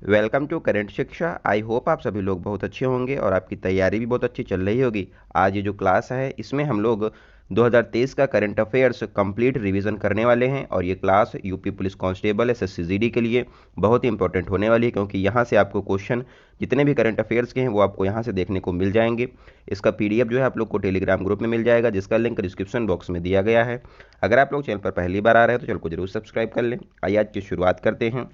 Welcome to current शिक्षा। I hope आप सभी लोग बहुत अच्छे होंगे और आपकी तैयारी भी बहुत अच्छी चल रही होगी। आज ये जो क्लास है इसमें हम लोग 2023 का करंट अफेयर्स कंप्लीट रिवीजन करने वाले हैं और ये class UP police constable SSC GD के लिए बहुत ही इंपॉर्टेंट होने वाली है, क्योंकि यहाँ से आपको क्वेश्चन जितने भी करंट अफेयर्स के हैं वो आपको यहाँ से देखने को मिल जाएंगे। इसका पीडीएफ जो है आप लोग को टेलीग्राम ग्रुप में मिल जाएगा, जिसका लिंक डिस्क्रिप्शन बॉक्स में दिया गया है। अगर आप लोग चैनल पर पहली बार आ रहे हैं तो चैनल को जरूर सब्सक्राइब कर लें। आइए आज की शुरुआत करते हैं।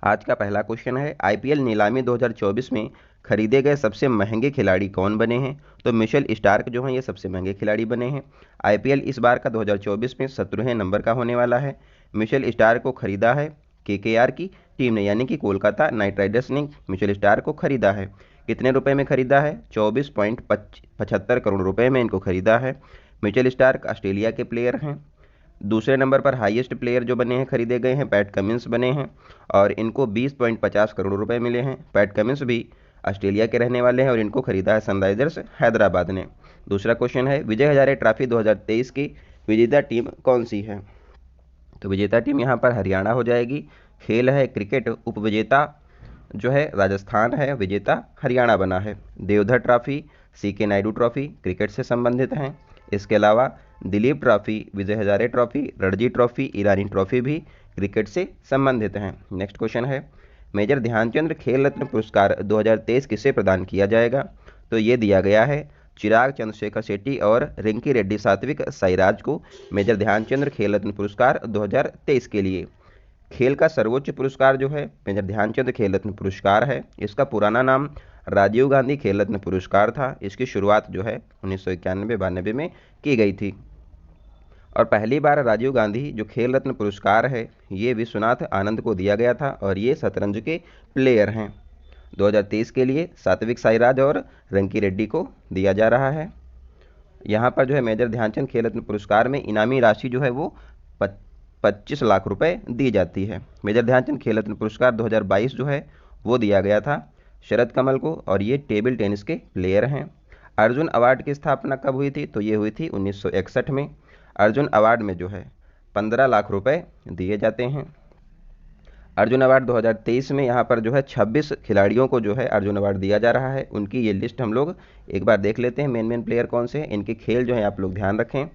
आज का पहला क्वेश्चन है, आईपीएल नीलामी 2024 में खरीदे गए सबसे महंगे खिलाड़ी कौन बने हैं? तो मिशेल स्टार्क जो हैं ये सबसे महंगे खिलाड़ी बने हैं। आईपीएल इस बार का 2024 में 17वें नंबर का होने वाला है। मिशेल स्टार्क को खरीदा है केकेआर की टीम ने, यानी कि कोलकाता नाइट राइडर्स ने मिशेल स्टार्क को खरीदा है। कितने रुपए में खरीदा है? 24.75 करोड़ रुपए में इनको खरीदा है। मिशेल स्टार्क ऑस्ट्रेलिया के प्लेयर हैं। दूसरे नंबर पर हाईएस्ट प्लेयर जो बने हैं खरीदे गए हैं पैट कमिंस बने हैं और इनको 20.50 करोड़ रुपए मिले हैं। पैट कमिंस भी ऑस्ट्रेलिया के रहने वाले हैं और इनको खरीदा है सनराइजर्स हैदराबाद ने। दूसरा क्वेश्चन है, विजय हजारे ट्रॉफी 2023 की विजेता टीम कौन सी है? तो विजेता टीम यहाँ पर हरियाणा हो जाएगी। खेल है क्रिकेट, उपविजेता जो है राजस्थान है, विजेता हरियाणा बना है। Deodhar trophy, CK Naidu trophy cricket से संबंधित हैं। इसके अलावा Dilip trophy, Vijay Hazare trophy, Ranji trophy, Irani trophy भी क्रिकेट से संबंधित हैं। नेक्स्ट क्वेश्चन है, मेजर ध्यानचंद खेल रत्न पुरस्कार 2023 किसे प्रदान किया जाएगा? तो ये दिया गया है चिराग चंद्रशेखर शेट्टी और रिंकी रेड्डी सात्विक साईराज को मेजर ध्यानचंद खेल रत्न पुरस्कार 2023 के लिए। खेल का सर्वोच्च पुरस्कार जो है मेजर ध्यानचंद खेल रत्न पुरस्कार है। इसका पुराना नाम राजीव गांधी खेल रत्न पुरस्कार था। इसकी शुरुआत जो है 1991-92 में की गई थी और पहली बार राजीव गांधी जो खेल रत्न पुरस्कार है ये विश्वनाथ आनंद को दिया गया था और ये शतरंज के प्लेयर हैं। 2023 के लिए सात्विक साईराज और रंकी रेड्डी को दिया जा रहा है। यहाँ पर जो है मेजर ध्यानचंद खेल रत्न पुरस्कार में इनामी राशि जो है वो 25 लाख रुपए दी जाती है। मेजर ध्यानचंद खेल रत्न पुरस्कार 2022 जो है वो दिया गया था शरद कमल को और ये टेबल टेनिस के प्लेयर हैं। अर्जुन अवार्ड की स्थापना कब हुई थी? तो ये हुई थी 1961 में। अर्जुन अवार्ड में जो है 15 लाख रुपए दिए जाते हैं। अर्जुन अवार्ड 2023 में यहाँ पर जो है 26 खिलाड़ियों को जो है अर्जुन अवार्ड दिया जा रहा है। उनकी ये लिस्ट हम लोग एक बार देख लेते हैं, मेन प्लेयर कौन से हैं। इनके खेल जो है आप लोग ध्यान रखें।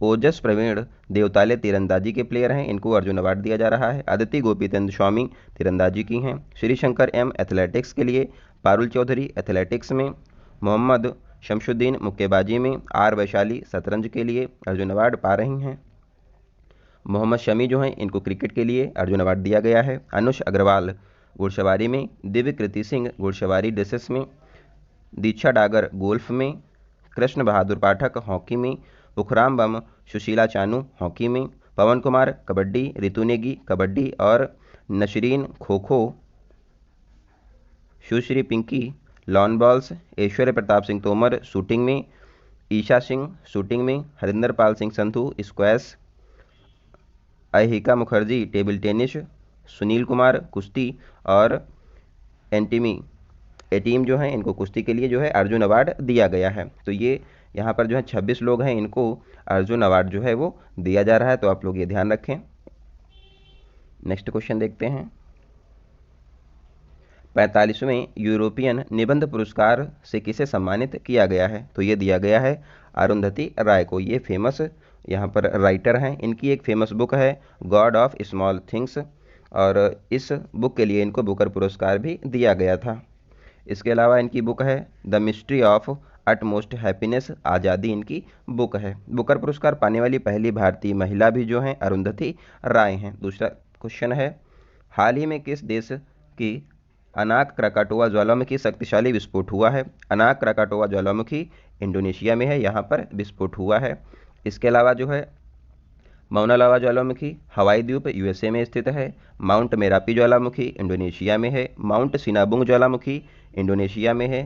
ओजस प्रवीण देवताले तीरंदाजी के प्लेयर हैं, इनको अर्जुन अवार्ड दिया जा रहा है। अदिति गोपीचंद स्वामी तीरंदाजी की हैं। श्रीशंकर एम एथलेटिक्स के लिए, पारुल चौधरी एथलेटिक्स में, मोहम्मद शमशुद्दीन मुक्केबाजी में, आर वैशाली शतरंज के लिए अर्जुन अवार्ड पा रही हैं। मोहम्मद शमी जो हैं इनको क्रिकेट के लिए अर्जुन अवार्ड दिया गया है। अनुष अग्रवाल घुड़सवारी में, दिव्य कृति सिंह घुड़सवारी ड्रेसेस में, दीक्षा डागर गोल्फ में, कृष्ण बहादुर पाठक हॉकी में, पुखराम बम सुशीला चानू हॉकी में, पवन कुमार कबड्डी, रितु नेगी कबड्डी और Nasreen kho kho, Sushri Pinky lawn bowls, Aishwarya Pratap Singh Tomar shooting में, ईशा सिंह शूटिंग में, Harinder Pal Singh Sandhu squash, Ahika Mukherjee table tennis, Sunil Kumar कुश्ती और एटीम जो हैं इनको कुश्ती के लिए जो है अर्जुन अवार्ड दिया गया है। तो ये यहाँ पर जो है 26 लोग हैं, इनको अर्जुन अवार्ड जो है वो दिया जा रहा है, तो आप लोग ये ध्यान रखें। नेक्स्ट क्वेश्चन देखते हैं, 45वें यूरोपियन निबंध पुरस्कार से किसे सम्मानित किया गया है? तो ये दिया गया है अरुंधति राय को। ये फेमस यहाँ पर राइटर हैं। इनकी एक फेमस बुक है गॉड ऑफ स्मॉल थिंग्स और इस बुक के लिए इनको बुकर पुरस्कार भी दिया गया था। इसके अलावा इनकी बुक है the mystery of utmost happiness, आज़ादी इनकी बुक है। बुकर पुरस्कार पाने वाली पहली भारतीय महिला भी जो हैं अरुंधति राय हैं। दूसरा क्वेश्चन है, हाल ही में किस देश की अनाक क्राकाटोआ ज्वालामुखी शक्तिशाली विस्फोट हुआ है? अनाक क्राकाटोआ ज्वालामुखी इंडोनेशिया में है, यहाँ पर विस्फोट हुआ है। इसके अलावा जो है मौना लावा ज्वालामुखी हवाई द्वीप यूएसए में स्थित है। माउंट मेरापी ज्वालामुखी इंडोनेशिया में है। माउंट सिनाबुंग ज्वालामुखी इंडोनेशिया में है।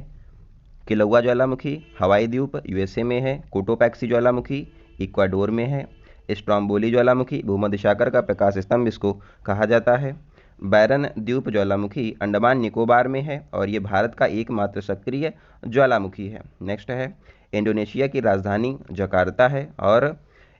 किलौआ ज्वालामुखी हवाई द्वीप यूएसए में है। कोटोपैक्सी ज्वालामुखी इक्वाडोर में है। स्ट्रॉम्बोली ज्वालामुखी भूमध्यसागर का प्रकाश स्तंभ इसको कहा जाता है। बैरन द्वीप ज्वालामुखी अंडमान निकोबार में है और ये भारत का एकमात्र सक्रिय ज्वालामुखी है। नेक्स्ट है, इंडोनेशिया की राजधानी जकार्ता है और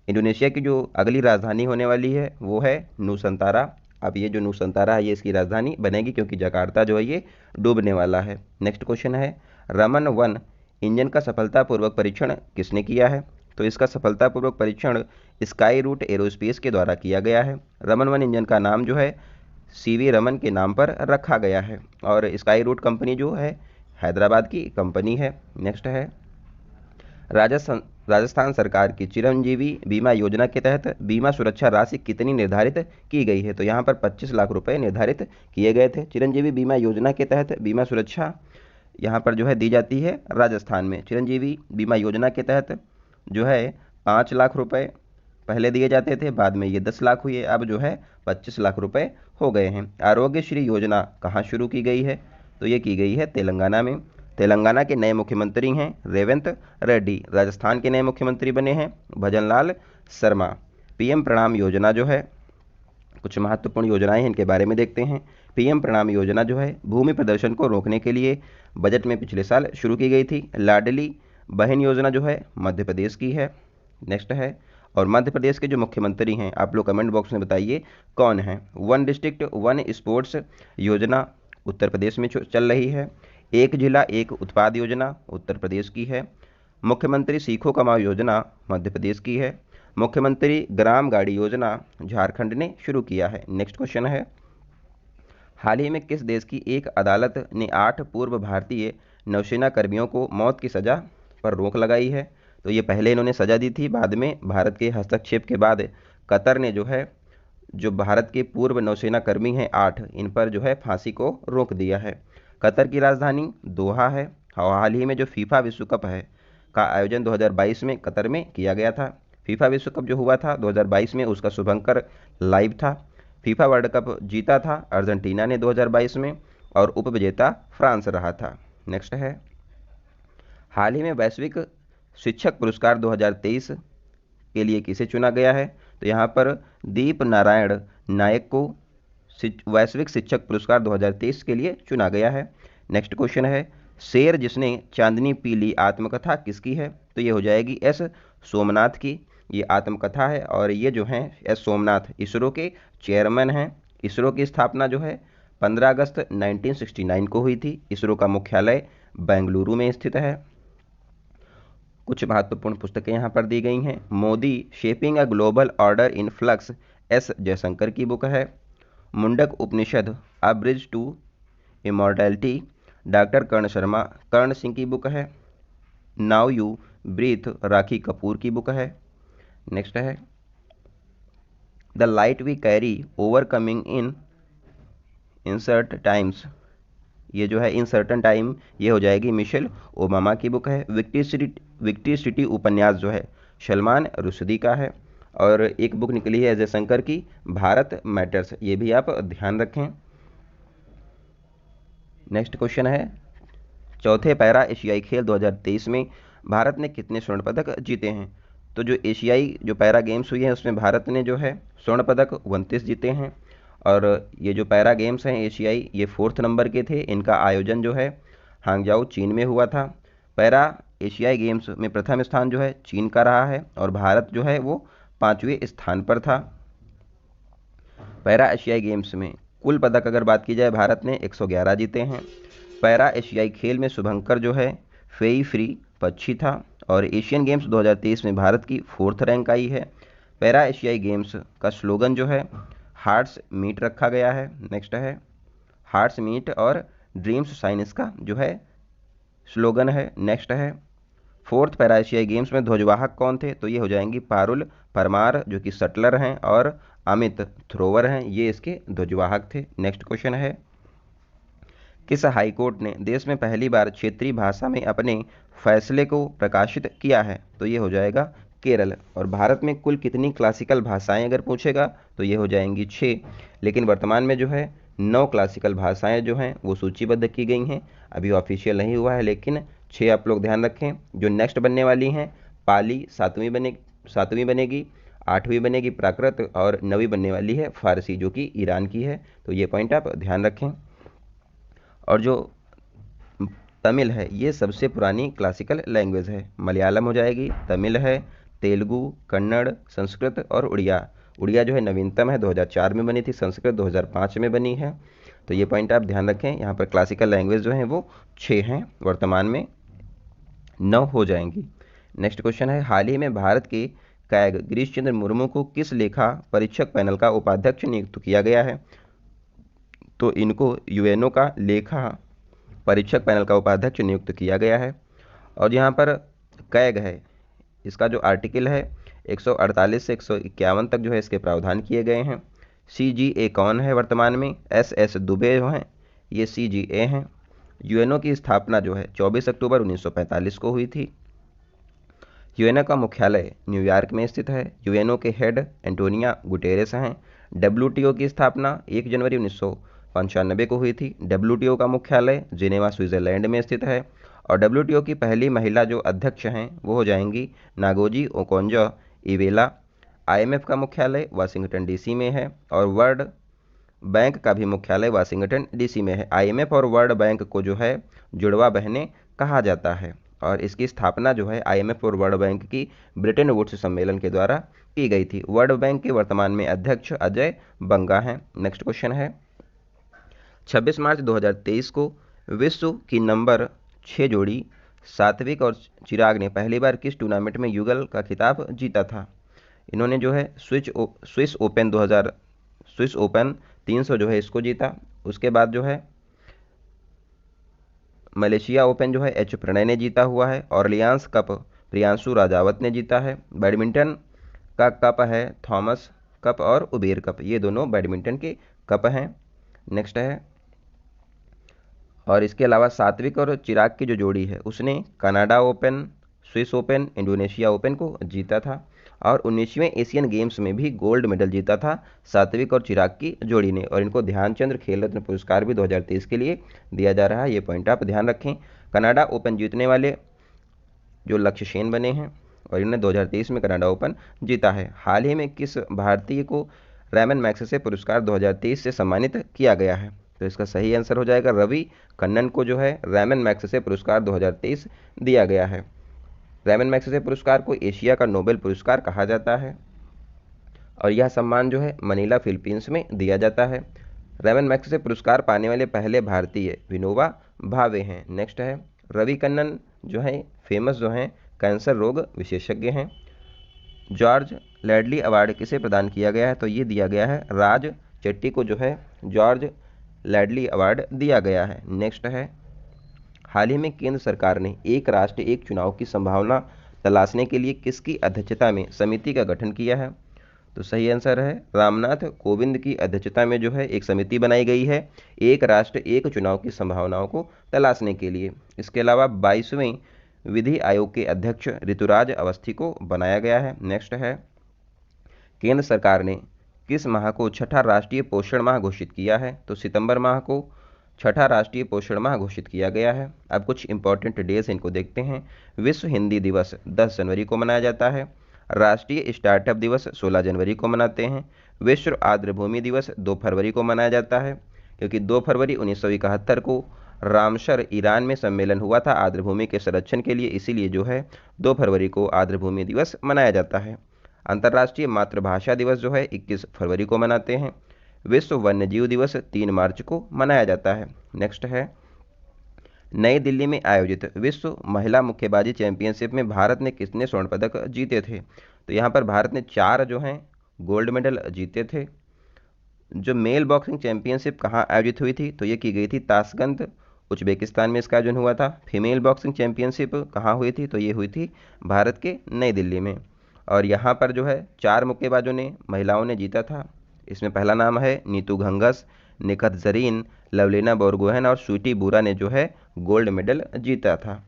इंडोनेशिया की जो अगली राजधानी होने वाली है वो है नूसंतारा अब ये जो नुसंतारा है ये इसकी राजधानी बनेगी, क्योंकि जकार्ता जो है ये डूबने वाला है। नेक्स्ट क्वेश्चन है, रमन 1 इंजन का सफलतापूर्वक परीक्षण किसने किया है? तो इसका सफलतापूर्वक परीक्षण स्काई रूट एरोस्पेस के द्वारा किया गया है। रमन 1 इंजन का नाम जो है सीवी रमन के नाम पर रखा गया है, और स्काई रूट कंपनी जो है हैदराबाद की कंपनी है। नेक्स्ट है, राजस्थान सरकार की चिरंजीवी बीमा योजना के तहत बीमा सुरक्षा राशि कितनी निर्धारित की गई है? तो यहाँ पर 25 लाख रुपए निर्धारित किए गए थे। चिरंजीवी बीमा योजना के तहत बीमा सुरक्षा यहाँ पर जो है दी जाती है राजस्थान में। चिरंजीवी बीमा योजना के तहत जो है 5 लाख रुपए पहले दिए जाते थे, बाद में ये 10 लाख हुए, अब जो है 25 लाख रुपए हो गए हैं। आरोग्यश्री योजना कहाँ शुरू की गई है? तो ये की गई है तेलंगाना में। तेलंगाना के नए मुख्यमंत्री हैं रेवंत रेड्डी। राजस्थान के नए मुख्यमंत्री बने हैं भजनलाल शर्मा। पीएम प्रणाम योजना जो है, कुछ महत्वपूर्ण योजनाएं हैं, इनके बारे में देखते हैं। पीएम प्रणाम योजना जो है भूमि प्रदर्शन को रोकने के लिए बजट में पिछले साल शुरू की गई थी। लाडली बहन योजना जो है मध्य प्रदेश की है। नेक्स्ट है, और मध्य प्रदेश के जो मुख्यमंत्री हैं आप लोग कमेंट बॉक्स में बताइए कौन है। 1 डिस्ट्रिक्ट 1 स्पोर्ट्स योजना उत्तर प्रदेश में चल रही है। एक जिला एक उत्पाद योजना उत्तर प्रदेश की है। मुख्यमंत्री सीखो कमाओ योजना मध्य प्रदेश की है। मुख्यमंत्री ग्राम गाड़ी योजना झारखंड ने शुरू किया है। नेक्स्ट क्वेश्चन है, हाल ही में किस देश की एक अदालत ने 8 पूर्व भारतीय नौसेना कर्मियों को मौत की सज़ा पर रोक लगाई है? तो ये पहले इन्होंने सज़ा दी थी, बाद में भारत के हस्तक्षेप के बाद कतर ने जो है जो भारत के पूर्व नौसेना कर्मी हैं 8, इन पर जो है फांसी को रोक दिया है। कतर की राजधानी दोहा है। हाल ही में जो फीफा विश्व कप है का आयोजन 2022 में कतर में किया गया था। फीफा विश्व कप जो हुआ था 2022 में, उसका शुभंकर लाइव था। फीफा वर्ल्ड कप जीता था अर्जेंटीना ने 2022 में, और उपविजेता फ्रांस रहा था। नेक्स्ट है, हाल ही में वैश्विक शिक्षक पुरस्कार 2023 के लिए किसे चुना गया है? तो यहाँ पर दीप नारायण नायक को वैश्विक शिक्षक पुरस्कार 2023 के लिए चुना गया है। नेक्स्ट क्वेश्चन है, शेर जिसने चांदनी पी ली आत्मकथा किसकी है? तो ये हो जाएगी एस सोमनाथ की ये आत्मकथा है, और ये जो हैं एस सोमनाथ इसरो के चेयरमैन हैं। इसरो की स्थापना जो है 15 अगस्त 1969 को हुई थी। इसरो का मुख्यालय बेंगलुरु में स्थित है। कुछ महत्वपूर्ण पुस्तकें यहाँ पर दी गई हैं। Modi shaping a global order in flux S Jaishankar की बुक है। Mundaka Upanishad a bridge to immortality doctor Karan Singh की बुक है। Now you breathe Rakhi Kapoor की बुक है। नेक्स्ट है, the light we carry overcoming in uncertain times, ये जो है इन सर्टन टाइम, ये हो जाएगी मिशेल ओबामा की बुक है। विक्ट्री सिटी उपन्यास जो है सलमान रुश्दी का है। और एक बुक निकली है जयशंकर की भारत मैटर्स, ये भी आप ध्यान रखें। नेक्स्ट क्वेश्चन है, चौथे पैरा एशियाई खेल 2023 में भारत ने कितने स्वर्ण पदक जीते हैं? तो जो एशियाई जो पैरा गेम्स हुई हैं उसमें भारत ने जो है स्वर्ण पदक 29 जीते हैं। और ये जो पैरा गेम्स हैं एशियाई, ये 4th नंबर के थे। इनका आयोजन जो है हांगजाओ चीन में हुआ था। पैरा एशियाई गेम्स में प्रथम स्थान जो है चीन का रहा है, और भारत जो है वो 5वें स्थान पर था। पैरा एशियाई गेम्स में कुल पदक अगर बात की जाए भारत ने 111 जीते हैं। पैरा एशियाई खेल में शुभंकर जो है फेई फ्री पक्षी था, और एशियन गेम्स 2023 में भारत की 4th रैंक आई है। पैरा एशियाई गेम्स का स्लोगन जो है हार्ट्स मीट रखा गया है। नेक्स्ट है, हार्ट्स मीट और ड्रीम्स साइंस का जो है स्लोगन है। नेक्स्ट है, 4th पैरा एशियाई गेम्स में ध्वजवाहक कौन थे? तो ये हो जाएंगी पारुल परमार जो कि शटलर हैं, और अमित थ्रोवर हैं, ये इसके ध्वजवाहक थे। नेक्स्ट क्वेश्चन है, किस हाईकोर्ट ने देश में पहली बार क्षेत्रीय भाषा में अपने फैसले को प्रकाशित किया है? तो ये हो जाएगा केरल। और भारत में कुल कितनी क्लासिकल भाषाएं अगर पूछेगा तो ये हो जाएंगी 6, लेकिन वर्तमान में जो है 9 क्लासिकल भाषाएं जो हैं वो सूचीबद्ध की गई हैं। अभी ऑफिशियल नहीं हुआ है, लेकिन 6 आप लोग ध्यान रखें। जो नेक्स्ट बनने वाली हैं, पाली 7वीं बनेगी, 8वीं बनेगी प्राकृत, और 9वीं बनने वाली है फारसी जो कि ईरान की है। तो ये पॉइंट आप ध्यान रखें। और जो तमिल है ये सबसे पुरानी क्लासिकल लैंग्वेज है। मलयालम हो जाएगी, तमिल है, तेलुगु, कन्नड़, संस्कृत और उड़िया उड़िया जो है नवीनतम है, 2004 में बनी थी। संस्कृत 2005 में बनी है। तो ये पॉइंट आप ध्यान रखें। यहाँ पर क्लासिकल लैंग्वेज जो है वो 6 हैं, वर्तमान में 9 हो जाएंगी। नेक्स्ट क्वेश्चन है, हाल ही में भारत के कैग गिरीश चंद्र मुर्मू को किस लेखा परीक्षक पैनल का उपाध्यक्ष नियुक्त किया गया है? तो इनको यूएनओ का लेखा परीक्षक पैनल का उपाध्यक्ष नियुक्त किया गया है। और यहाँ पर कैग है, इसका जो आर्टिकल है 148 से 151 तक जो है इसके प्रावधान किए गए हैं। CGA कौन है वर्तमान में? SS दुबे जो हैं, ये CGA हैं। यूएनओ की स्थापना जो है 24 अक्टूबर 1945 को हुई थी। यूएनओ का मुख्यालय न्यूयॉर्क में स्थित है। यूएनओ के हेड एंटोनिया गुटेरेस हैं। WTO की स्थापना 1 जनवरी 1995 को हुई थी। WTO का मुख्यालय जिनेवा स्विट्जरलैंड में स्थित है। और WTO की पहली महिला जो अध्यक्ष हैं वो हो जाएंगी नागोजी ओकोंजो इवेला। IMF का मुख्यालय वाशिंगटन DC में है। और वर्ल्ड बैंक का भी मुख्यालय वाशिंगटन DC में है। IMF और वर्ल्ड बैंक को जो है जुड़वा बहनें कहा जाता है। और इसकी स्थापना जो है IMF और वर्ल्ड बैंक की ब्रिटेन वुड्स सम्मेलन के द्वारा की गई थी। वर्ल्ड बैंक के वर्तमान में अध्यक्ष अजय बंगा हैं। नेक्स्ट क्वेश्चन है, 26 मार्च 2023 को विश्व की नंबर 6 जोड़ी सात्विक और चिराग ने पहली बार किस टूर्नामेंट में युगल का खिताब जीता था? इन्होंने जो है स्विस ओपन 300 जो है इसको जीता। उसके बाद जो है मलेशिया ओपन जो है H प्रणय ने जीता हुआ है। ऑरलियांस कप प्रियांशु राजावत ने जीता है। बैडमिंटन का कप है थॉमस कप और उबेर कप, ये दोनों बैडमिंटन के कप हैं। नेक्स्ट है, और इसके अलावा सात्विक और चिराग की जो जोड़ी है उसने Canada open, Swiss open, Indonesia open को जीता था। और 19वें एशियन गेम्स में भी गोल्ड मेडल जीता था सात्विक और चिराग की जोड़ी ने। और इनको ध्यानचंद्र खेल रत्न पुरस्कार भी 2023 के लिए दिया जा रहा है, ये पॉइंट आप ध्यान रखें। कनाडा ओपन जीतने वाले जो लक्ष्य सेन बने हैं और इन्होंने 2023 में कनाडा ओपन जीता है। हाल ही में किस भारतीय को रैमन मैग्सेसे पुरस्कार 2023 से सम्मानित किया गया है? तो इसका सही आंसर हो जाएगा रवि कन्नन को जो है रैमन मैग्सेसे पुरस्कार 2023 दिया गया है। रैमन मैग्सेसे पुरस्कार को एशिया का नोबेल पुरस्कार कहा जाता है और यह सम्मान जो है मनीला फिलीपींस में दिया जाता है। रैमन मैग्सेसे पुरस्कार पाने वाले पहले भारतीय विनोबा भावे हैं। नेक्स्ट है, रवि कन्नन जो है फेमस जो हैं कैंसर रोग विशेषज्ञ हैं। जॉर्ज लैडली अवार्ड किसे प्रदान किया गया है? तो ये दिया गया है राज चेट्टी को जो है जॉर्ज लैडली अवार्ड दिया गया है। नेक्स्ट है, हाल ही में केंद्र सरकार ने एक राष्ट्र एक चुनाव की संभावना तलाशने के लिए किसकी अध्यक्षता में समिति का गठन किया है? तो सही आंसर है रामनाथ कोविंद की अध्यक्षता में जो है एक समिति बनाई गई है एक राष्ट्र एक चुनाव की संभावनाओं को तलाशने के लिए। इसके अलावा 22वें विधि आयोग के अध्यक्ष ऋतुराज अवस्थी को बनाया गया है। नेक्स्ट है, केंद्र सरकार ने किस माह को छठा राष्ट्रीय पोषण माह घोषित किया है? तो सितंबर माह को छठा राष्ट्रीय पोषण माह घोषित किया गया है। अब कुछ इंपॉर्टेंट डेज इनको देखते हैं। विश्व हिंदी दिवस 10 जनवरी को मनाया जाता है। राष्ट्रीय स्टार्टअप दिवस 16 जनवरी को मनाते हैं। विश्व आर्द्रभूमि दिवस 2 फरवरी को मनाया जाता है क्योंकि 2 फरवरी 1971 को रामसर ईरान में सम्मेलन हुआ था आर्द्रभूमि के संरक्षण के लिए, इसीलिए जो है 2 फरवरी को आर्द्रभूमि दिवस मनाया जाता है। अंतर्राष्ट्रीय मातृभाषा दिवस जो है 21 फरवरी को मनाते हैं। विश्व वन्यजीव दिवस 3 मार्च को मनाया जाता है। नेक्स्ट है, नई दिल्ली में आयोजित विश्व महिला मुक्केबाजी चैंपियनशिप में भारत ने कितने स्वर्ण पदक जीते थे? तो यहाँ पर भारत ने 4 जो हैं गोल्ड मेडल जीते थे। जो मेल बॉक्सिंग चैंपियनशिप कहाँ आयोजित हुई थी? तो ये की गई थी ताशकंद उज्बेकिस्तान में इसका आयोजन हुआ था। फीमेल बॉक्सिंग चैंपियनशिप कहाँ हुई थी? तो ये हुई थी भारत के नई दिल्ली में। और यहाँ पर जो है 4 मुक्केबाजों ने महिलाओं ने जीता था। इसमें पहला नाम है नीतू घंघस, निखत जरीन, लवलीना बोरगोहेन और स्वीटी बुरा ने जो है गोल्ड मेडल जीता था।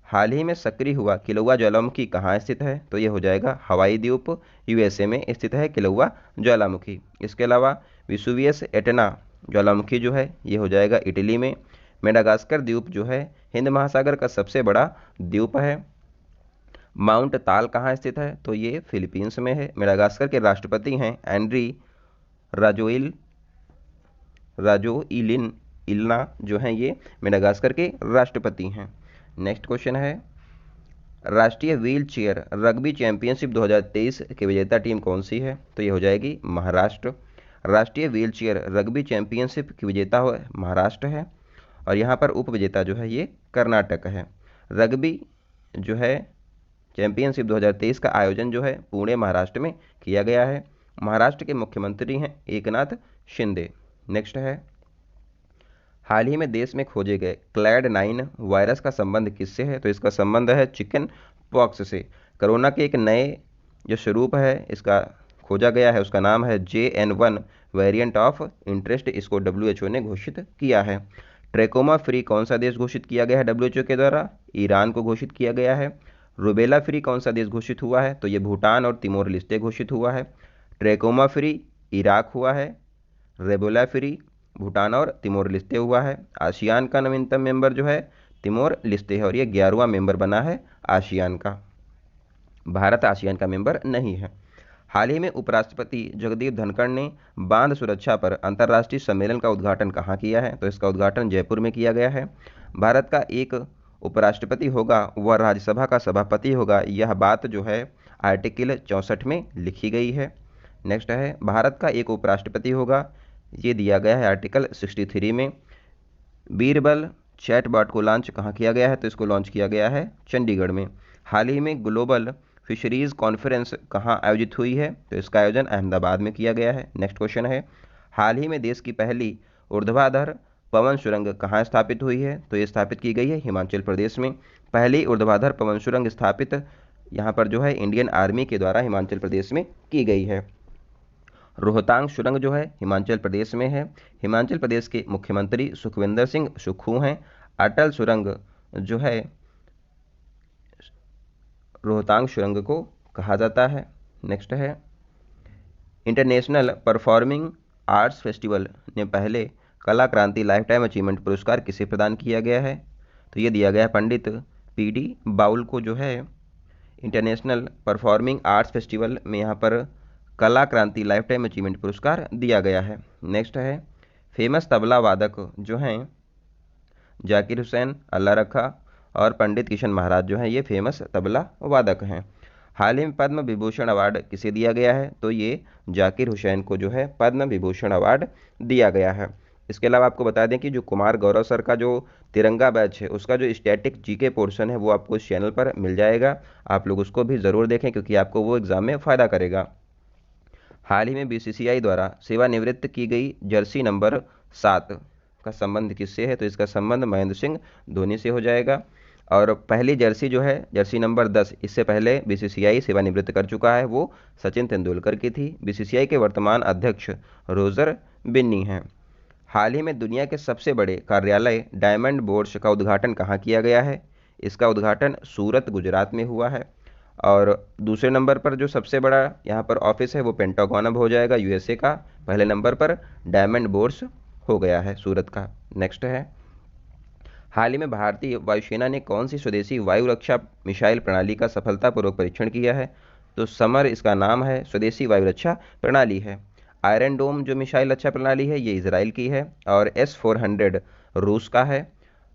हाल ही में सक्रिय हुआ किलौआ ज्वालामुखी कहाँ स्थित है? तो ये हो जाएगा हवाई द्वीप USA में स्थित है किलौआ ज्वालामुखी। इसके अलावा विसुवियस एटना ज्वालामुखी जो है ये हो जाएगा इटली में। मेडागास्कर द्वीप जो है हिंद महासागर का सबसे बड़ा द्वीप है। माउंट ताल कहाँ स्थित है? तो ये फिलीपींस में है। मेडागास्कर के राष्ट्रपति हैं एंड्री राजोइलिन इल्ना जो हैं ये मेडागास्कर के राष्ट्रपति हैं। नेक्स्ट क्वेश्चन है, राष्ट्रीय व्हील चेयर रग्बी चैंपियनशिप 2023 की विजेता टीम कौन सी है? तो ये हो जाएगी महाराष्ट्र। राष्ट्रीय व्हील चेयर रग्बी चैंपियनशिप की विजेता हो महाराष्ट्र है, और यहाँ पर उप विजेता जो है ये कर्नाटक है। रग्बी जो है चैंपियनशिप 2023 का आयोजन जो है पुणे महाराष्ट्र में किया गया है। महाराष्ट्र के मुख्यमंत्री हैं एकनाथ शिंदे। नेक्स्ट है, हाल ही में देश में खोजे गए क्लैड 9 वायरस का संबंध किससे है? तो इसका संबंध है चिकन पॉक्स से। कोरोना के एक नए जो स्वरूप है इसका खोजा गया है, उसका नाम है JN1 वेरिएंट ऑफ इंटरेस्ट, इसको WHO ने घोषित किया है। ट्रेकोमा फ्री कौन सा देश घोषित किया गया है WHO के द्वारा? ईरान को घोषित किया गया है। रुबेला फ्री कौन सा देश घोषित हुआ है? तो ये भूटान और तिमोर लिस्टे घोषित हुआ है। ट्रेकोमा फ्री इराक हुआ है। रेबोला फ्री भूटान और तिमोर लिस्टे हुआ है। आसियान का नवीनतम मेंबर जो है तिमोर लिस्टे है, और ये 11वां मेंबर बना है आसियान का। भारत आसियान का मेंबर नहीं है। हाल ही में उपराष्ट्रपति जगदीप धनखड़ ने बांध सुरक्षा पर अंतर्राष्ट्रीय सम्मेलन का उद्घाटन कहाँ किया है? तो इसका उद्घाटन जयपुर में किया गया है। भारत का एक उपराष्ट्रपति होगा वह राज्यसभा का सभापति होगा, यह बात जो है आर्टिकल 64 में लिखी गई है। नेक्स्ट है, भारत का एक उपराष्ट्रपति होगा, ये दिया गया है आर्टिकल 63 में। बीरबल चैटबॉट को लॉन्च कहाँ किया गया है? तो इसको लॉन्च किया गया है चंडीगढ़ में। हाल ही में ग्लोबल फिशरीज कॉन्फ्रेंस कहाँ आयोजित हुई है? तो इसका आयोजन अहमदाबाद में किया गया है। नेक्स्ट क्वेश्चन है, हाल ही में देश की पहली ऊर्ध्वाधर पवन सुरंग कहाँ स्थापित हुई है? तो ये स्थापित की गई है हिमाचल प्रदेश में। पहली ऊर्ध्वाधर पवन सुरंग स्थापित यहाँ पर जो है इंडियन आर्मी के द्वारा हिमाचल प्रदेश में की गई है। रोहतांग सुरंग जो है हिमाचल प्रदेश में है। हिमाचल प्रदेश के मुख्यमंत्री सुखविंदर सिंह सुक्खू हैं। अटल सुरंग जो है रोहतांग सुरंग को कहा जाता है। नेक्स्ट है, इंटरनेशनल परफॉर्मिंग आर्ट्स फेस्टिवल ने पहले कला क्रांति लाइफ टाइम अचीवमेंट पुरस्कार किसे प्रदान किया गया है? तो ये दिया गया है पंडित PD बाउल को जो है इंटरनेशनल परफॉर्मिंग आर्ट्स फेस्टिवल में यहाँ पर कला क्रांति लाइफ टाइम अचीवमेंट पुरस्कार दिया गया है। नेक्स्ट है, फेमस तबला वादक जो हैं जाकिर हुसैन अल्लाह रखा और पंडित किशन महाराज जो हैं ये फेमस तबला वादक हैं। हाल ही में पद्म विभूषण अवार्ड किसे दिया गया है? तो ये जाकिर हुसैन को जो है पद्म विभूषण अवार्ड दिया गया है। इसके अलावा आपको बता दें कि जो कुमार गौरव सर का जो तिरंगा बैच है उसका जो स्टैटिक GK पोर्शन है वो आपको इस चैनल पर मिल जाएगा, आप लोग उसको भी ज़रूर देखें क्योंकि आपको वो एग्ज़ाम में फ़ायदा करेगा। हाल ही में BCCI द्वारा सेवानिवृत्त की गई जर्सी नंबर 7 का संबंध किससे है? तो इसका संबंध महेंद्र सिंह धोनी से हो जाएगा। और पहली जर्सी जो है जर्सी नंबर 10 इससे पहले BCCI सेवानिवृत्त कर चुका है, वो सचिन तेंदुलकर की थी। BCCI के वर्तमान अध्यक्ष रोजर बिन्नी हैं। हाल ही में दुनिया के सबसे बड़े कार्यालय डायमंड बोर्ड्स का उद्घाटन कहाँ किया गया है? इसका उद्घाटन सूरत गुजरात में हुआ है। और दूसरे नंबर पर जो सबसे बड़ा यहाँ पर ऑफिस है वो पेंटागन अब हो जाएगा USA का। पहले नंबर पर डायमंड बोर्ड्स हो गया है सूरत का। नेक्स्ट है, हाल ही में भारतीय वायुसेना ने कौन सी स्वदेशी वायु रक्षा मिसाइल प्रणाली का सफलतापूर्वक परीक्षण किया है? तो समर इसका नाम है, स्वदेशी वायु रक्षा प्रणाली है। आयरन डोम जो मिसाइल रक्षा प्रणाली है ये इजराइल की है, और S-400 रूस का है।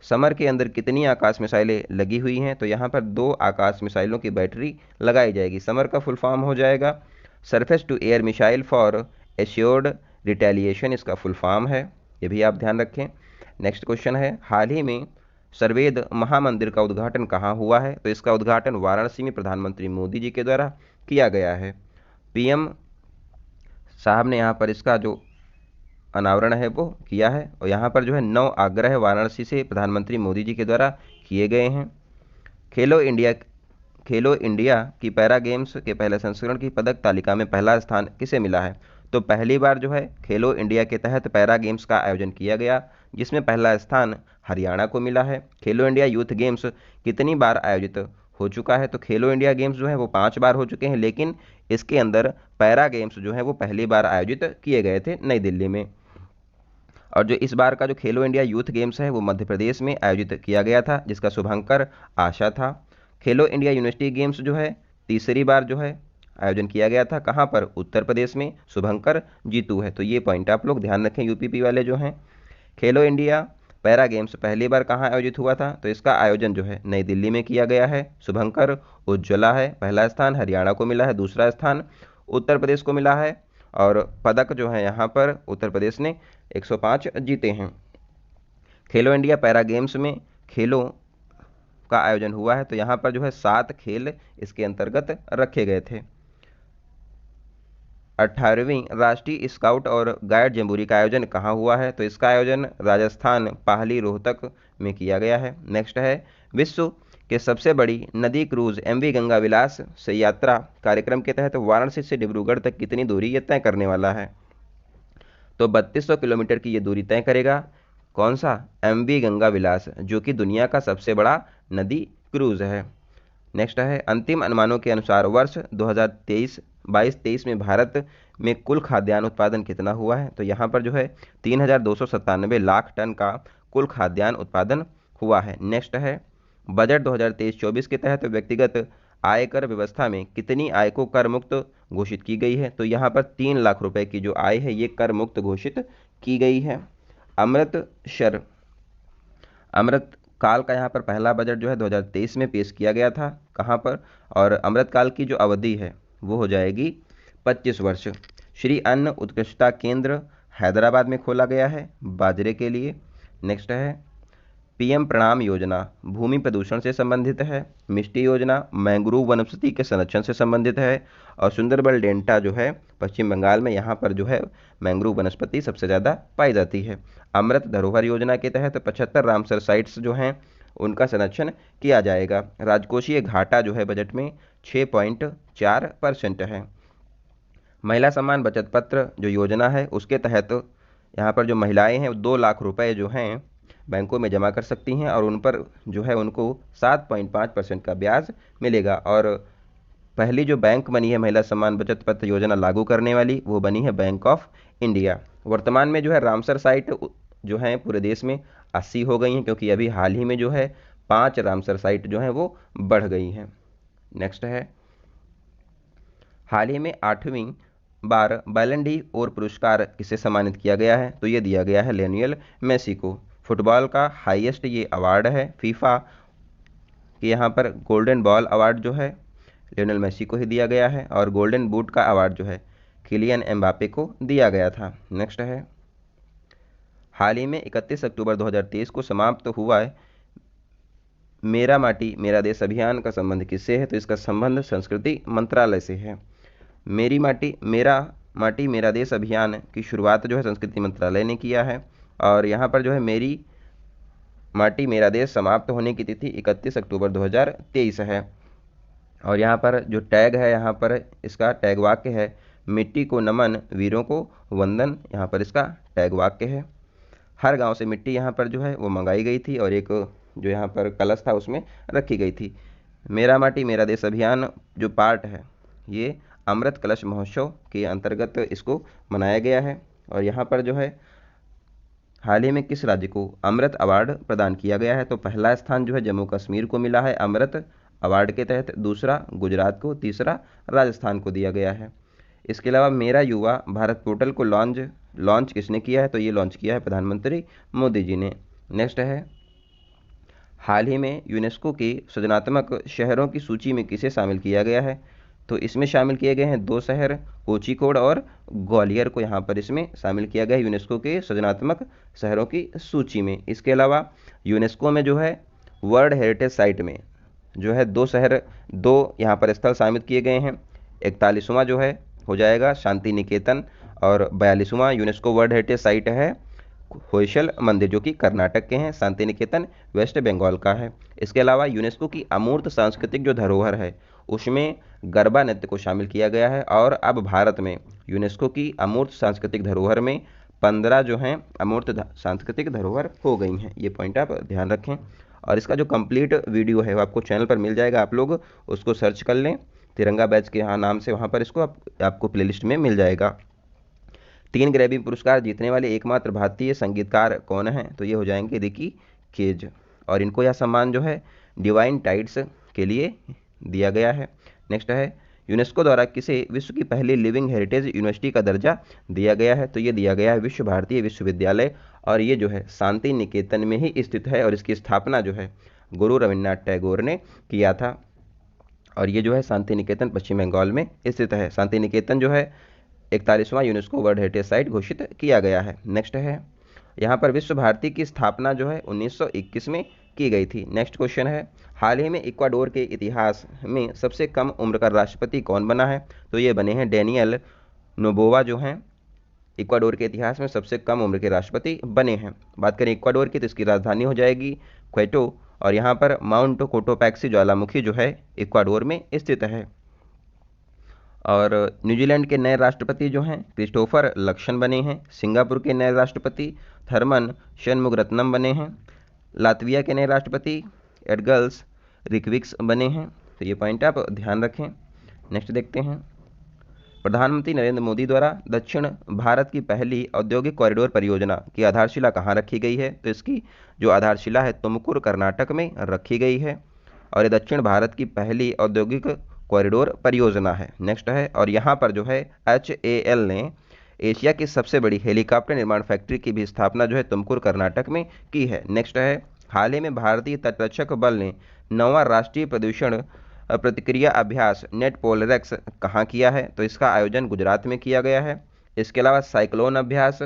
समर के अंदर कितनी आकाश मिसाइलें लगी हुई हैं? तो यहाँ पर 2 आकाश मिसाइलों की बैटरी लगाई जाएगी। समर का फुल फॉर्म हो जाएगा surface to air missile for assured retaliation, इसका फुल फॉर्म है, ये भी आप ध्यान रखें। नेक्स्ट क्वेश्चन है, हाल ही में सर्वेद महामंदिर का उद्घाटन कहाँ हुआ है? तो इसका उद्घाटन वाराणसी में प्रधानमंत्री मोदी जी के द्वारा किया गया है। PM साहब ने यहाँ पर इसका जो अनावरण है वो किया है, और यहाँ पर जो है 9 आग्रह वाराणसी से प्रधानमंत्री मोदी जी के द्वारा किए गए हैं। खेलो इंडिया की पैरा गेम्स के पहले संस्करण की पदक तालिका में पहला स्थान किसे मिला है? तो पहली बार जो है खेलो इंडिया के तहत पैरा गेम्स का आयोजन किया गया जिसमें पहला स्थान हरियाणा को मिला है। खेलो इंडिया यूथ गेम्स कितनी बार आयोजित हो चुका है? तो खेलो इंडिया गेम्स जो है वो 5 बार हो चुके हैं, लेकिन इसके अंदर पैरा गेम्स जो है वो पहली बार आयोजित किए गए थे नई दिल्ली में। और जो इस बार का जो खेलो इंडिया यूथ गेम्स है वो मध्य प्रदेश में आयोजित किया गया था जिसका शुभंकर आशा था। खेलो इंडिया यूनिवर्सिटी गेम्स जो है तीसरी बार जो है आयोजन किया गया था, कहाँ पर? उत्तर प्रदेश में, शुभंकर जीतू है। तो ये पॉइंट आप लोग ध्यान रखें UPP वाले जो हैं। खेलो इंडिया पैरा गेम्स पहली बार कहाँ आयोजित हुआ था? तो इसका आयोजन जो है नई दिल्ली में किया गया है। शुभंकर उज्ज्वला है पहला स्थान, हरियाणा को मिला है दूसरा स्थान, उत्तर प्रदेश को मिला है, और पदक जो है यहाँ पर उत्तर प्रदेश ने 105 जीते हैं। खेलो इंडिया पैरा गेम्स में खेलों का आयोजन हुआ है, तो यहाँ पर जो है 7 खेल इसके अंतर्गत रखे गए थे। 18वीं राष्ट्रीय स्काउट और गाइड जम्बूरी का आयोजन कहाँ हुआ है? तो इसका आयोजन राजस्थान पाहली रोहतक में किया गया है। नेक्स्ट है, विश्व के सबसे बड़ी नदी क्रूज एमवी गंगा विलास से यात्रा कार्यक्रम के तहत वाराणसी से डिब्रूगढ़ तक कितनी दूरी ये तय करने वाला है? तो 3200 किलोमीटर की ये दूरी तय करेगा। कौन सा? एमवी गंगा विलास, जो कि दुनिया का सबसे बड़ा नदी क्रूज है। नेक्स्ट है, अंतिम अनुमानों के अनुसार वर्ष 2023 में भारत में कुल खाद्यान्न उत्पादन कितना हुआ है? तो यहाँ पर जो है 3,297 लाख टन का कुल खाद्यान्न उत्पादन हुआ है। नेक्स्ट है, बजट 2023-24 के तहत व्यक्तिगत आयकर व्यवस्था में कितनी आय को कर मुक्त घोषित की गई है? तो यहाँ पर 3 लाख रुपए की जो आय है ये कर मुक्त घोषित की गई है। अमृत काल का यहाँ पर पहला बजट जो है 2023 में पेश किया गया था। कहाँ पर? और अमृतकाल की जो अवधि है वो हो जाएगी 25 वर्ष। श्री अन्न उत्कृष्टता केंद्र हैदराबाद में खोला गया है बाजरे के लिए। नेक्स्ट है, पीएम प्रणाम योजना भूमि प्रदूषण से संबंधित है। मिष्टी योजना मैंग्रोव वनस्पति के संरक्षण से संबंधित है। और सुंदरबन डेल्टा जो है पश्चिम बंगाल में, यहाँ पर जो है मैंग्रोव वनस्पति सबसे ज़्यादा पाई जाती है। अमृत धरोहर योजना के तहत 75 रामसर साइट्स जो हैं उनका संरक्षण किया जाएगा। राजकोषीय घाटा जो है बजट में 6.4% है। महिला सम्मान बचत पत्र जो योजना है उसके तहत यहाँ पर जो महिलाएं हैं 2 लाख रुपए जो हैं बैंकों में जमा कर सकती हैं, और उन पर जो है उनको 7.5% का ब्याज मिलेगा। और पहली जो बैंक बनी है महिला सम्मान बचत पत्र योजना लागू करने वाली, वो बनी है बैंक ऑफ इंडिया। वर्तमान में जो है रामसर साइट जो है पूरे देश में 80 हो गई हैं, क्योंकि अभी हाल ही में जो है 5 रामसर साइट जो है वो बढ़ गई हैं। नेक्स्ट है, हाल ही में 8वीं बार बैलन डी और पुरस्कार किसे सम्मानित किया गया है? तो ये दिया गया है लियोनेल मेसी को। फुटबॉल का हाईएस्ट ये अवार्ड है फीफा कि यहाँ पर गोल्डन बॉल अवार्ड जो है लियोनेल मेसी को ही दिया गया है, और गोल्डन बूट का अवार्ड जो है किलियन एम्बापे को दिया गया था। नेक्स्ट है, हाल ही में 31 अक्टूबर 2023 को समाप्त हुआ है मेरा माटी मेरा देश अभियान का संबंध किससे है? तो इसका संबंध संस्कृति मंत्रालय से है। माटी मेरा देश अभियान की शुरुआत जो है संस्कृति मंत्रालय ने किया है, और यहाँ पर जो है मेरी माटी मेरा देश समाप्त होने की तिथि 31 अक्टूबर 2023 है। और यहाँ पर जो टैग है, यहाँ पर इसका टैग वाक्य है, मिट्टी को नमन वीरों को वंदन, यहाँ पर इसका टैग वाक्य है। हर गांव से मिट्टी यहाँ पर जो है वो मंगाई गई थी, और एक जो यहाँ पर कलश था उसमें रखी गई थी। मेरा माटी मेरा देश अभियान जो पार्ट है ये अमृत कलश महोत्सव के अंतर्गत इसको मनाया गया है। और यहाँ पर जो है हाल ही में किस राज्य को अमृत अवार्ड प्रदान किया गया है? तो पहला स्थान जो है जम्मू कश्मीर को मिला है अमृत अवार्ड के तहत, दूसरा गुजरात को, तीसरा राजस्थान को दिया गया है। इसके अलावा मेरा युवा भारत पोर्टल को लॉन्च किसने किया है? तो ये लॉन्च किया है प्रधानमंत्री मोदी जी ने। नेक्स्ट है, हाल ही में यूनेस्को की सृजनात्मक शहरों की सूची में किसे शामिल किया गया है? तो इसमें शामिल किए गए हैं 2 शहर, कोझिकोड और ग्वालियर को यहाँ पर इसमें शामिल किया गया है यूनेस्को के सृजनात्मक शहरों की सूची में। इसके अलावा यूनेस्को में जो है वर्ल्ड हेरिटेज साइट में जो है 2 यहाँ पर स्थल शामिल किए गए हैं। 41वां जो है हो जाएगा शांति निकेतन, और 42वां यूनेस्को वर्ल्ड हेरिटेज साइट है होयसल मंदिर जो कि कर्नाटक के हैं, शांति निकेतन वेस्ट बंगाल का है। इसके अलावा यूनेस्को की अमूर्त सांस्कृतिक जो धरोहर है उसमें गरबा नृत्य को शामिल किया गया है, और अब भारत में यूनेस्को की अमूर्त सांस्कृतिक धरोहर में 15 जो हैं अमूर्त सांस्कृतिक धरोहर हो गई हैं। ये पॉइंट आप ध्यान रखें। और इसका जो कंप्लीट वीडियो है वो आपको चैनल पर मिल जाएगा, आप लोग उसको सर्च कर लें तिरंगा बैच के नाम से, वहाँ पर इसको आपको प्लेलिस्ट में मिल जाएगा। 3 ग्रैमी पुरस्कार जीतने वाले एकमात्र भारतीय संगीतकार कौन हैं? तो ये हो जाएंगे रिकी केज, और इनको यह सम्मान जो है डिवाइन टाइड्स के लिए दिया गया है। नेक्स्ट है, यूनेस्को द्वारा किसे विश्व की पहली लिविंग हेरिटेज यूनिवर्सिटी का दर्जा दिया गया है? तो ये दिया गया है विश्व भारतीय विश्वविद्यालय और ये जो है शांति निकेतन में ही स्थित है और इसकी स्थापना जो है गुरु रविन्द्रनाथ टैगोर ने किया था। और ये जो है शांति निकेतन पश्चिम बंगाल में स्थित है। शांति निकेतन जो है 41वां यूनेस्को वर्ल्ड हेरिटेज साइट घोषित किया गया है। नेक्स्ट है, यहाँ पर विश्व भारती की स्थापना जो है 1921 में की गई थी। नेक्स्ट क्वेश्चन है, हाल ही में इक्वाडोर के इतिहास में सबसे कम उम्र का राष्ट्रपति कौन बना है? तो ये बने हैं डेनियल नोबोवा, जो हैं इक्वाडोर के इतिहास में सबसे कम उम्र के राष्ट्रपति बने हैं। बात करें इक्वाडोर की तो इसकी राजधानी हो जाएगी क्वेटो, और यहाँ पर माउंट कोटोपैक्सी ज्वालामुखी जो है इक्वाडोर में स्थित है। और न्यूजीलैंड के नए राष्ट्रपति जो हैं क्रिस्टोफर लक्सन बने हैं। सिंगापुर के नए राष्ट्रपति थर्मन शनमुगरत्नम बने हैं। लातविया के नए राष्ट्रपति एडगल्स रिक्विक्स बने हैं। तो ये पॉइंट आप ध्यान रखें। नेक्स्ट देखते हैं, प्रधानमंत्री नरेंद्र मोदी द्वारा दक्षिण भारत की पहली औद्योगिक कॉरिडोर परियोजना की आधारशिला कहाँ रखी गई है? तो इसकी जो आधारशिला है तुमकुर कर्नाटक में रखी गई है और ये दक्षिण भारत की पहली औद्योगिक कॉरिडोर परियोजना है। नेक्स्ट है, और यहाँ पर जो है HAL ने एशिया की सबसे बड़ी हेलीकॉप्टर निर्माण फैक्ट्री की भी स्थापना जो है तुमकुर कर्नाटक में की है। नेक्स्ट है, हाल ही में भारतीय तटरक्षक बल ने 9वां राष्ट्रीय प्रदूषण प्रतिक्रिया अभ्यास नेट पोलरेक्स कहाँ किया है? तो इसका आयोजन गुजरात में किया गया है। इसके अलावा साइक्लोन अभ्यास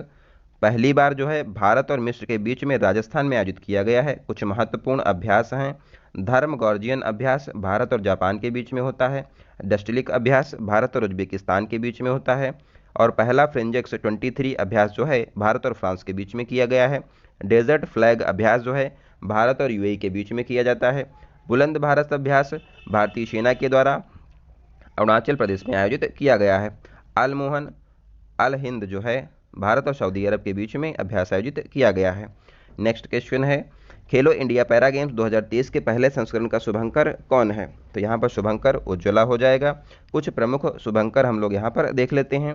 पहली बार जो है भारत और मिस्र के बीच में राजस्थान में आयोजित किया गया है। कुछ महत्वपूर्ण अभ्यास हैं, धर्म गॉर्जियन अभ्यास भारत और जापान के बीच में होता है। डस्टिलिक अभ्यास भारत और उज्बेकिस्तान के बीच में होता है। और पहला फ्रेंजेक्स 23 अभ्यास जो है भारत और फ्रांस के बीच में किया गया है। डेजर्ट फ्लैग अभ्यास जो है भारत और UAE के बीच में किया जाता है। बुलंद भारत अभ्यास भारतीय सेना के द्वारा अरुणाचल प्रदेश में आयोजित किया गया है। अल मोहन अल हिंद जो है भारत और सऊदी अरब के बीच में अभ्यास आयोजित किया गया है। नेक्स्ट क्वेश्चन है, खेलो इंडिया पैरा गेम्स 2023 के पहले संस्करण का शुभंकर कौन है? तो यहाँ पर शुभंकर उज्ज्वला हो जाएगा। कुछ प्रमुख शुभंकर हम लोग यहाँ पर देख लेते हैं।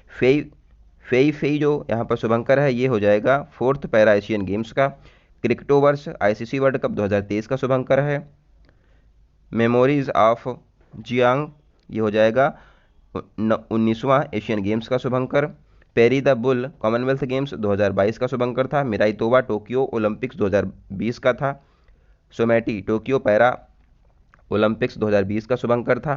फेई जो यहाँ पर शुभंकर है ये हो जाएगा 4th पैरा एशियन गेम्स का। क्रिकेटोवर्स ICC वर्ल्ड कप 2023 का शुभंकर है। मेमोरीज ऑफ जियांग ये हो जाएगा 19वां एशियन गेम्स का शुभंकर। Perry the bull Commonwealth games 2022 का शुभंकर था। मिराई तोवा टोक्यो ओलंपिक्स 2020 का था। सोमैटी टोक्यो पैरा ओलंपिक्स 2020 का शुभंकर था।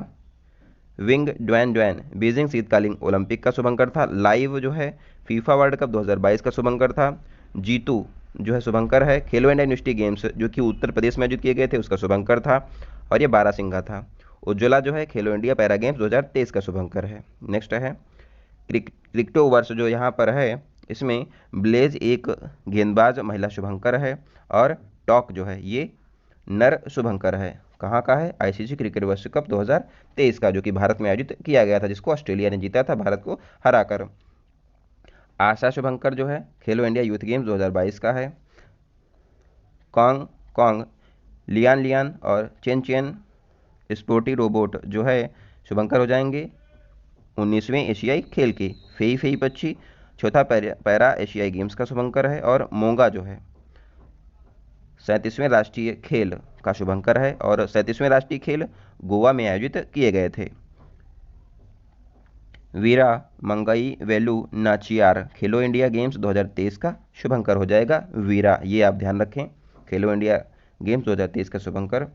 विंग ड्वैन बीजिंग शीतकालीन ओलंपिक का शुभंकर था। लाइव जो है फीफा वर्ल्ड कप 2022 का शुभंकर था। जीतू जो है शुभंकर है खेलो इंडिया यूनिवर्सिटी गेम्स जो कि उत्तर प्रदेश में आयोजित किए गए थे उसका शुभंकर था और ये बारासिंघा था। उज्ज्वला जो है खेलो इंडिया पैरा गेम्स 2023 का शुभंकर है। नेक्स्ट है क्रिकेटो वर्ष जो यहाँ पर है इसमें ब्लेज एक गेंदबाज महिला शुभंकर है और टॉक जो है ये नर शुभंकर है। कहाँ का है? ICC क्रिकेट विश्व कप 2023 का जो कि भारत में आयोजित किया गया था जिसको ऑस्ट्रेलिया ने जीता था भारत को हराकर। आशा शुभंकर जो है खेलो इंडिया यूथ गेम्स 2022 का है। कॉन्ग लियान और चेन स्पोर्टी रोबोट जो है शुभंकर हो जाएंगे 19वें एशियाई खेल की। फेई पक्षी चौथा पैरा एशियाई गेम्स का शुभंकर है और मोंगा जो है 37वें राष्ट्रीय खेल का शुभंकर है और 37वें राष्ट्रीय खेल गोवा में आयोजित किए गए थे। वीरा मंगई वेलू नाचियार खेलो इंडिया गेम्स 2023 का शुभंकर हो जाएगा वीरा, ये आप ध्यान रखें खेलो इंडिया गेम्स 2023 का शुभंकर।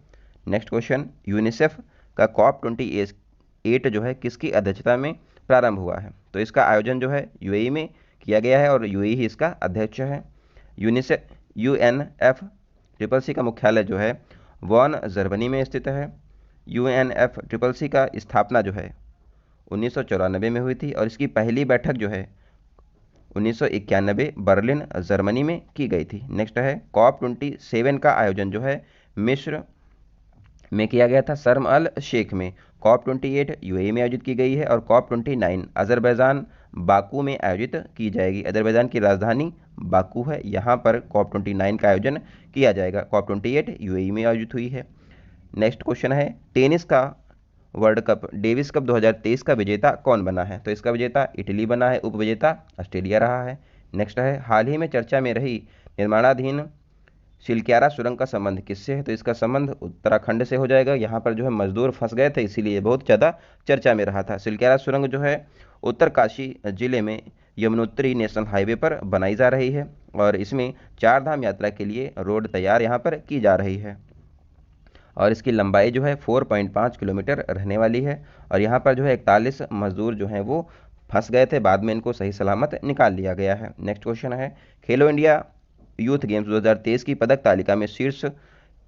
नेक्स्ट क्वेश्चन, यूनिसेफ का COP28 जो है किसकी अध्यक्षता में प्रारंभ हुआ है? तो इसका आयोजन जो है UAE में किया गया है और UAE ही इसका अध्यक्ष है। UNFCCC का मुख्यालय जो है वॉन जर्मनी में स्थित है। UNFCCC का स्थापना जो है 1994 में हुई थी और इसकी पहली बैठक जो है 1991 बर्लिन जर्मनी में की गई थी। नेक्स्ट है COP27 का आयोजन जो है मिस्र में किया गया था शर्म अल शेख में। COP28 UAE में आयोजित की गई है और COP29 अजरबैजान बाकू में आयोजित की जाएगी। अजरबैजान की राजधानी बाकू है, यहाँ पर COP29 का आयोजन किया जाएगा। COP28 UAE में आयोजित हुई है। नेक्स्ट क्वेश्चन है, टेनिस का वर्ल्ड कप डेविस कप 2023 का विजेता कौन बना है? तो इसका विजेता इटली बना है, उपविजेता ऑस्ट्रेलिया रहा है। नेक्स्ट है, हाल ही में चर्चा में रही निर्माणाधीन सिलक्यारा सुरंग का संबंध किससे है? तो इसका संबंध उत्तराखंड से हो जाएगा। यहाँ पर जो है मजदूर फंस गए थे इसीलिए बहुत ज़्यादा चर्चा में रहा था। सिलक्यारा सुरंग जो है उत्तरकाशी जिले में यमुनोत्री नेशनल हाईवे पर बनाई जा रही है और इसमें 4 धाम यात्रा के लिए रोड तैयार यहाँ पर की जा रही है और इसकी लंबाई जो है 4.5 किलोमीटर रहने वाली है। और यहाँ पर जो है 41 मजदूर जो हैं वो फंस गए थे, बाद में इनको सही सलामत निकाल लिया गया है। नेक्स्ट क्वेश्चन है, खेलो इंडिया यूथ गेम्स 2023 की पदक तालिका में शीर्ष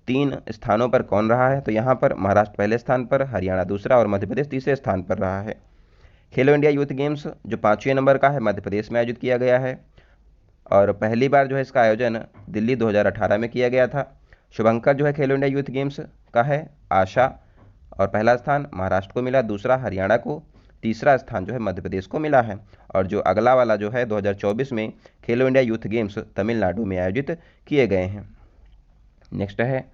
3 स्थानों पर कौन रहा है? तो यहाँ पर महाराष्ट्र पहले स्थान पर, हरियाणा दूसरा और मध्य प्रदेश तीसरे स्थान पर रहा है। खेलो इंडिया यूथ गेम्स जो 5वें नंबर का है मध्य प्रदेश में आयोजित किया गया है और पहली बार जो है इसका आयोजन दिल्ली 2018 में किया गया था। शुभंकर जो है खेलो इंडिया यूथ गेम्स का है आशा और पहला स्थान महाराष्ट्र को मिला, दूसरा हरियाणा को, तीसरा स्थान जो है मध्य प्रदेश को मिला है। और जो अगला वाला जो है 2024 में खेलो इंडिया यूथ गेम्स तमिलनाडु में आयोजित किए गए हैं। नेक्स्ट है,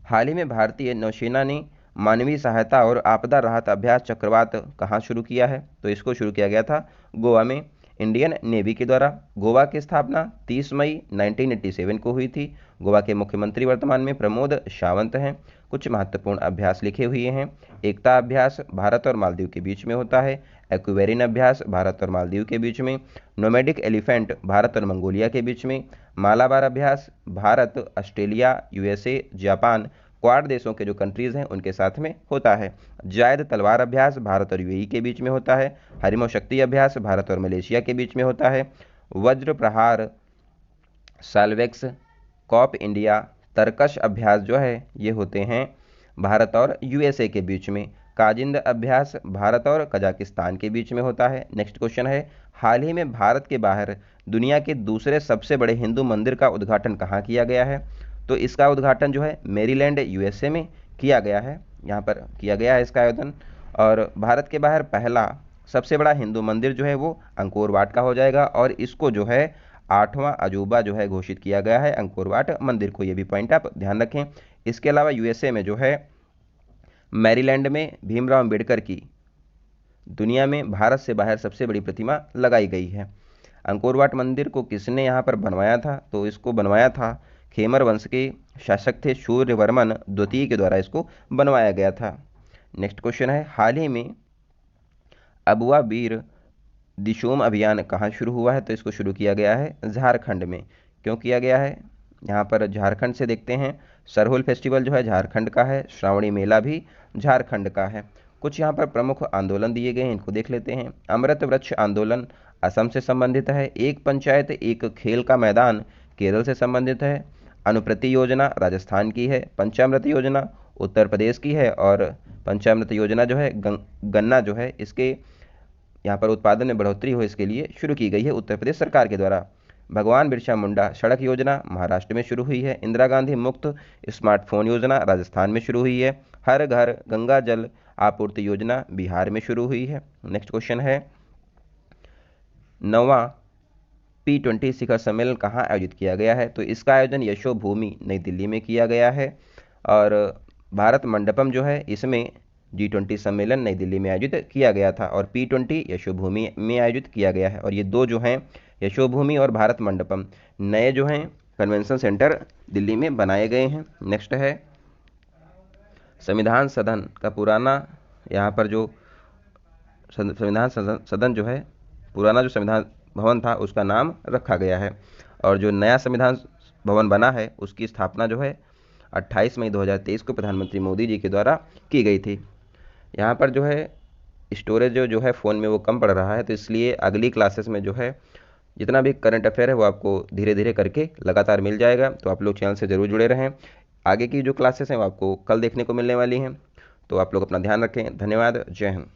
हाल ही में भारतीय नौसेना ने मानवीय सहायता और आपदा राहत अभ्यास चक्रवात कहाँ शुरू किया है? तो इसको शुरू किया गया था गोवा में इंडियन नेवी के द्वारा। गोवा की स्थापना 30 मई 1987 को हुई थी। गोवा के मुख्यमंत्री वर्तमान में प्रमोद सावंत हैं। कुछ महत्वपूर्ण अभ्यास लिखे हुए हैं। एकता अभ्यास भारत और मालदीव के बीच में होता है। एक्वेरिन अभ्यास भारत और मालदीव के बीच में। नोमैडिक एलिफेंट भारत और मंगोलिया के बीच में। मालाबार अभ्यास Bharat, Australia, USA, Japan, quad देशों के जो कंट्रीज़ हैं उनके साथ में होता है। जायद तलवार अभ्यास भारत और यूएई के बीच में होता है। हरिमो शक्ति अभ्यास भारत और मलेशिया के बीच में होता है। वज्र प्रहार, साल्वेक्स, कॉप इंडिया, तरकश अभ्यास जो है ये होते हैं भारत और यूएसए के बीच में। काजिंद अभ्यास भारत और कजाकिस्तान के बीच में होता है। नेक्स्ट क्वेश्चन है, हाल ही में भारत के बाहर दुनिया के दूसरे सबसे बड़े हिंदू मंदिर का उद्घाटन कहाँ किया गया है? तो इसका उद्घाटन जो है मेरीलैंड यूएसए में किया गया है, यहाँ पर किया गया है इसका आयोजन। और भारत के बाहर पहला सबसे बड़ा हिंदू मंदिर जो है वो अंकोर वाट का हो जाएगा और इसको जो है 8वां अजूबा जो है घोषित किया गया है अंकोर वाट मंदिर को, ये भी पॉइंट आप ध्यान रखें। इसके अलावा यूएसए में जो है मैरीलैंड में भीमराव अंबेडकर की दुनिया में भारत से बाहर सबसे बड़ी प्रतिमा लगाई गई है। अंकोर वाट मंदिर को किसने यहाँ पर बनवाया था? तो इसको बनवाया था खेमर वंश के शासक थे सूर्यवर्मन द्वितीय के द्वारा इसको बनवाया गया था। नेक्स्ट क्वेश्चन है, हाल ही में अबुआ बीर दिशोम अभियान कहाँ शुरू हुआ है? तो इसको शुरू किया गया है झारखंड में। क्यों किया गया है? यहाँ पर झारखंड से देखते हैं, सरहुल फेस्टिवल जो है झारखंड का है, श्रावणी मेला भी झारखंड का है। कुछ यहाँ पर प्रमुख आंदोलन दिए गए हैं, इनको देख लेते हैं। अमृत वृक्ष आंदोलन असम से संबंधित है। एक पंचायत एक खेल का मैदान केरल से संबंधित है। अनुप्रति योजना राजस्थान की है। पंचामृत योजना उत्तर प्रदेश की है और पंचामृत योजना जो है गन्ना जो है इसके यहाँ पर उत्पादन में बढ़ोतरी हो इसके लिए शुरू की गई है उत्तर प्रदेश सरकार के द्वारा। भगवान बिरसा मुंडा सड़क योजना महाराष्ट्र में शुरू हुई है। इंदिरा गांधी मुफ्त स्मार्टफोन योजना राजस्थान में शुरू हुई है। हर घर गंगा जल आपूर्ति योजना बिहार में शुरू हुई है। नेक्स्ट क्वेश्चन है, 9वां P20 शिखर सम्मेलन कहाँ आयोजित किया गया है? तो इसका आयोजन यशोभूमि नई दिल्ली में किया गया है और भारत मंडपम जो है इसमें G20 सम्मेलन नई दिल्ली में आयोजित किया गया था और P20 यशोभूमि में आयोजित किया गया है। और ये दो जो हैं यशोभूमि और भारत मंडपम नए जो हैं कन्वेंशन सेंटर दिल्ली में बनाए गए हैं। नेक्स्ट है, संविधान सदन का पुराना यहाँ पर जो संविधान सदन जो है पुराना जो संविधान भवन था उसका नाम रखा गया है और जो नया संविधान भवन बना है उसकी स्थापना जो है 28 मई 2023 को प्रधानमंत्री मोदी जी के द्वारा की गई थी। यहाँ पर जो है स्टोरेज जो है फ़ोन में वो कम पड़ रहा है, तो इसलिए अगली क्लासेस में जो है जितना भी करंट अफेयर है वो आपको धीरे धीरे करके लगातार मिल जाएगा। तो आप लोग चैनल से ज़रूर जुड़े रहें। आगे की जो क्लासेस हैं वो आपको कल देखने को मिलने वाली हैं। तो आप लोग अपना ध्यान रखें। धन्यवाद। जय हिंद।